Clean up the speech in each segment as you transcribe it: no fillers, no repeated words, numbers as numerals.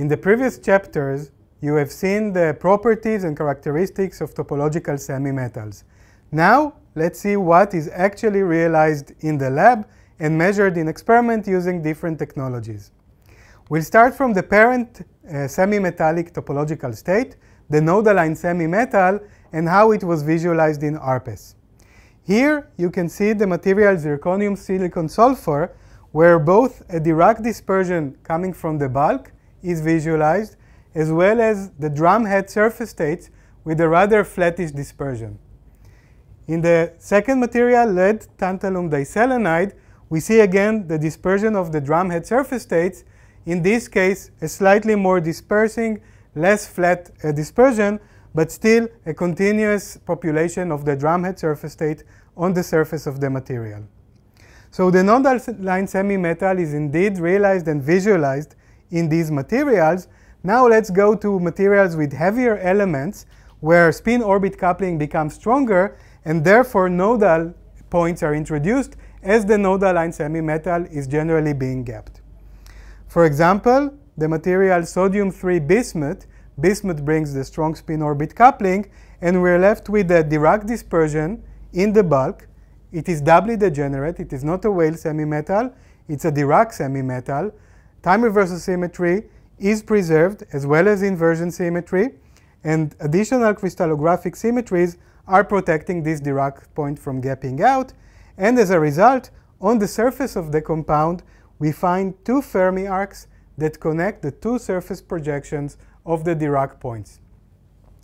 In the previous chapters, you have seen the properties and characteristics of topological semimetals. Now, let's see what is actually realized in the lab and measured in experiment using different technologies. We'll start from the parent semi-metallic topological state, the node-aligned semi-metal, and how it was visualized in ARPES. Here, you can see the material zirconium silicon sulfur, where both a Dirac dispersion coming from the bulk is visualized, as well as the drum head surface states with a rather flattish dispersion. In the second material, lead tantalum diselenide, we see again the dispersion of the drum head surface states, in this case a slightly more dispersing, less flat dispersion, but still a continuous population of the drum head surface state on the surface of the material. So the node-aligned semi-metal is indeed realized and visualized in these materials. Now let's go to materials with heavier elements where spin-orbit coupling becomes stronger and therefore nodal points are introduced as the node-aligned semi-metal is generally being gapped. For example, the material sodium-3 bismuth. Bismuth brings the strong spin-orbit coupling, and we're left with a Dirac dispersion in the bulk. It is doubly degenerate. It is not a Weyl semi-metal. It's a Dirac semi-metal. Time reversal symmetry is preserved, as well as inversion symmetry, and additional crystallographic symmetries are protecting this Dirac point from gapping out. And as a result, on the surface of the compound, we find two Fermi arcs that connect the two surface projections of the Dirac points.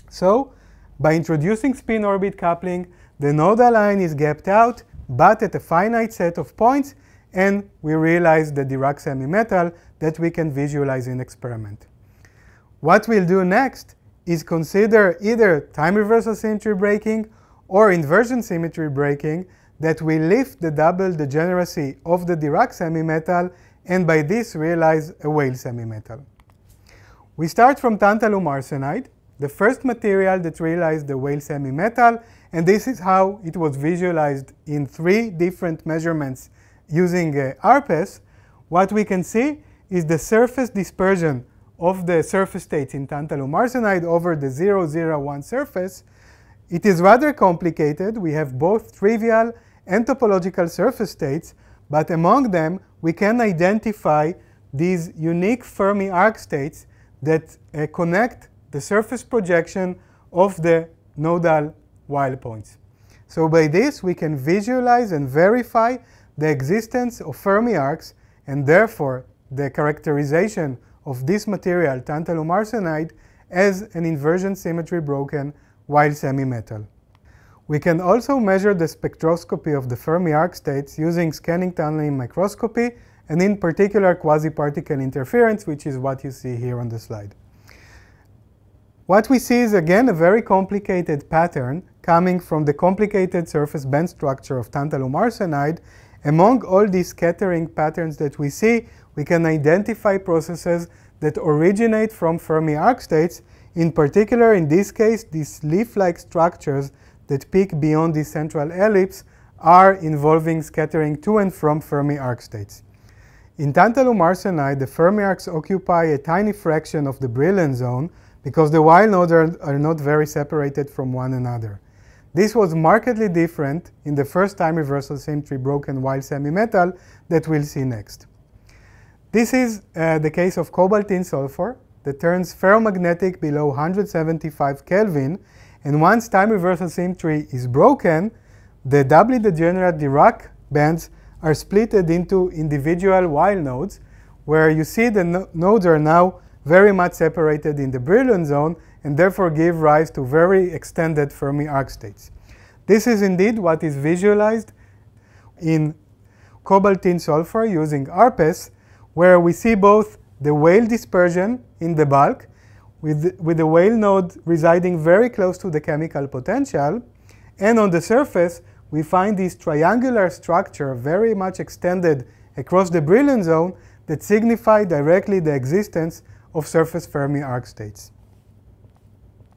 So, by introducing spin-orbit coupling, the nodal line is gapped out, but at a finite set of points, and we realize the Dirac semi-metal that we can visualize in experiment. What we'll do next is consider either time reversal symmetry breaking or inversion symmetry breaking that will lift the double degeneracy of the Dirac semi-metal, and by this realize a Weyl semi-metal. We start from tantalum arsenide, the first material that realized the Weyl semi-metal, and this is how it was visualized in 3 different measurements using ARPES. What we can see is the surface dispersion of the surface states in tantalum arsenide over the 0, 0, 1 surface. It is rather complicated. We have both trivial and topological surface states, but among them we can identify these unique Fermi arc states that connect the surface projection of the nodal Weyl points. So by this we can visualize and verify the existence of Fermi arcs, and therefore the characterization of this material, tantalum arsenide, as an inversion symmetry broken Weyl semi-metal. We can also measure the spectroscopy of the Fermi arc states using scanning tunneling microscopy, and in particular quasi-particle interference, which is what you see here on the slide. What we see is again a very complicated pattern coming from the complicated surface band structure of tantalum arsenide. Among all these scattering patterns that we see, we can identify processes that originate from Fermi arc states. In particular, in this case, these leaf-like structures that peak beyond the central ellipse are involving scattering to and from Fermi arc states. In tantalum arsenide, the Fermi arcs occupy a tiny fraction of the Brillouin zone because the Weyl nodes are not very separated from one another. This was markedly different in the first time reversal symmetry broken Weyl semi-metal that we'll see next. This is the case of cobalt-tin sulfur that turns ferromagnetic below 175 Kelvin, and once time reversal symmetry is broken, the doubly degenerate Dirac bands are splitted into individual Weyl nodes, where you see the nodes are now very much separated in the Brillouin zone and therefore give rise to very extended Fermi arc states. This is indeed what is visualized in cobalt-tin sulfur using ARPES, where we see both the Weyl dispersion in the bulk, with the Weyl node residing very close to the chemical potential, and on the surface we find this triangular structure very much extended across the Brillouin zone that signify directly the existence of surface Fermi arc states.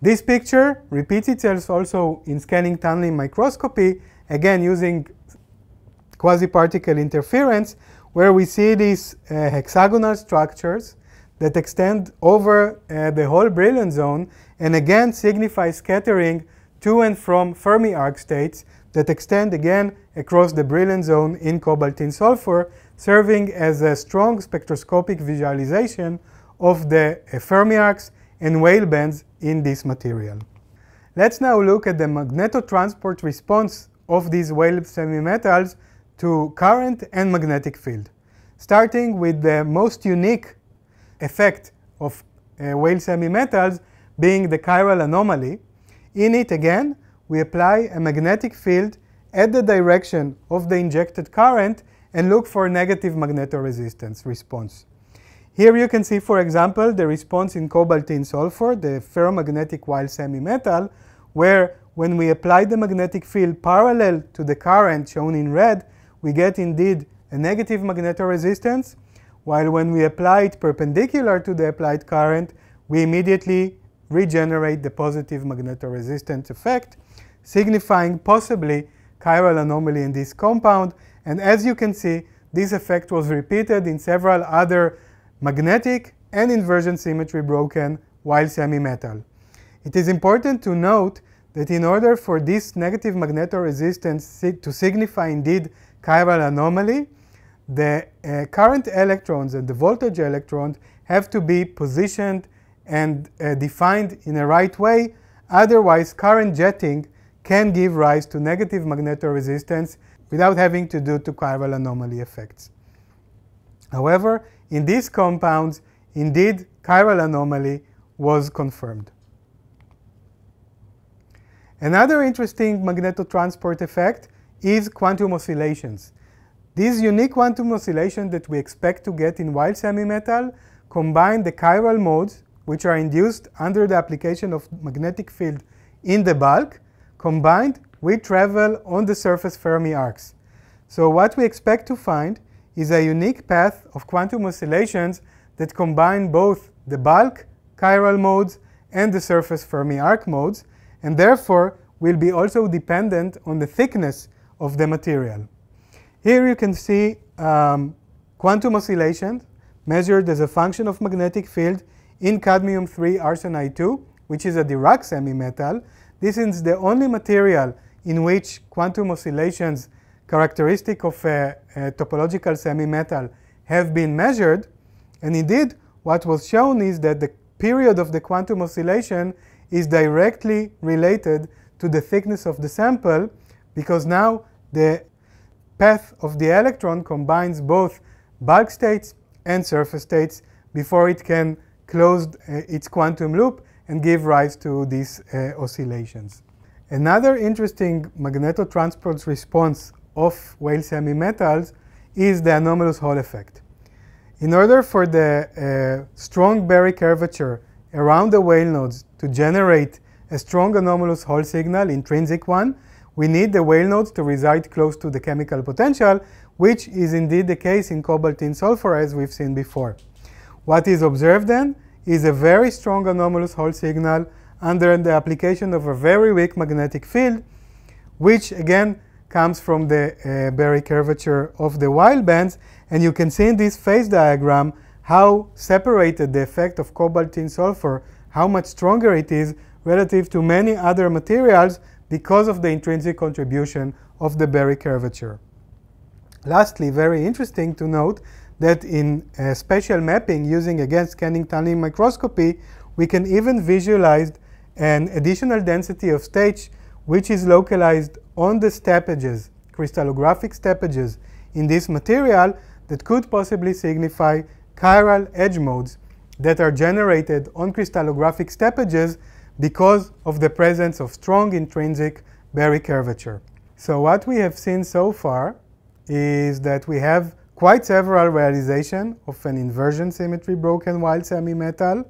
This picture repeats itself also in scanning tunneling microscopy, again using quasi-particle interference, where we see these hexagonal structures that extend over the whole Brillouin zone and again signify scattering to and from Fermi arc states that extend again across the Brillouin zone in cobalt-tin-sulfur, serving as a strong spectroscopic visualization of the Fermi arcs and Weyl bands in this material. Let's now look at the magnetotransport response of these Weyl semimetals to current and magnetic field. Starting with the most unique effect of Weyl semimetals being the chiral anomaly. In it again, we apply a magnetic field at the direction of the injected current and look for negative magnetoresistance response. Here you can see, for example, the response in cobalt-tin-sulfur, the ferromagnetic Weyl semimetal, where when we apply the magnetic field parallel to the current shown in red, we get indeed a negative magnetoresistance, while when we apply it perpendicular to the applied current, we immediately regenerate the positive magnetoresistance effect, signifying possibly chiral anomaly in this compound. And as you can see, this effect was repeated in several other magnetic and inversion symmetry broken Weyl semimetal. It is important to note that in order for this negative magnetoresistance to signify indeed chiral anomaly, the current electrons and the voltage electrons have to be positioned and defined in a right way. Otherwise, current jetting can give rise to negative magnetoresistance without having to do to chiral anomaly effects. However, in these compounds, indeed, chiral anomaly was confirmed. Another interesting magnetotransport effect is quantum oscillations. These unique quantum oscillations that we expect to get in Weyl semimetal combine the chiral modes, which are induced under the application of magnetic field in the bulk, combined with travel on the surface Fermi arcs. So what we expect to find is a unique path of quantum oscillations that combine both the bulk chiral modes and the surface Fermi arc modes, and therefore will be also dependent on the thickness of the material. Here you can see quantum oscillations measured as a function of magnetic field in cadmium-3 arsenide 2, which is a Dirac semimetal. This is the only material in which quantum oscillations characteristic of a topological semimetal have been measured. And indeed, what was shown is that the period of the quantum oscillation is directly related to the thickness of the sample, because now the path of the electron combines both bulk states and surface states before it can close its quantum loop and give rise to these oscillations. Another interesting magnetotransport response of Weyl semimetals is the anomalous Hall effect. In order for the strong Berry curvature around the Weyl nodes to generate a strong anomalous Hall signal, intrinsic one, we need the Weyl nodes to reside close to the chemical potential, which is indeed the case in cobalt-tin-sulfur, as we've seen before. What is observed then is a very strong anomalous Hall signal under the application of a very weak magnetic field, which again comes from the Berry curvature of the Weyl bands. And you can see in this phase diagram how separated the effect of cobalt-tin-sulfur, how much stronger it is relative to many other materials because of the intrinsic contribution of the Berry curvature. Lastly, very interesting to note that in spatial mapping using again scanning tunneling microscopy, we can even visualize an additional density of states which is localized on the steppages, crystallographic steppages in this material that could possibly signify chiral edge modes that are generated on crystallographic steppages because of the presence of strong intrinsic Berry curvature. So what we have seen so far is that we have quite several realizations of an inversion symmetry broken Weyl semimetal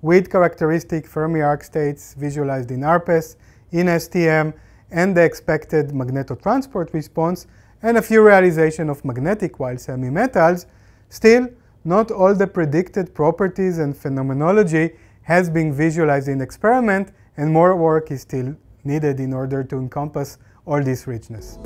with characteristic Fermi arc states visualized in ARPES, in STM, and the expected magnetotransport response, and a few realizations of magnetic Weyl semimetals. Still, not all the predicted properties and phenomenology has been visualized in experiment, and more work is still needed in order to encompass all this richness.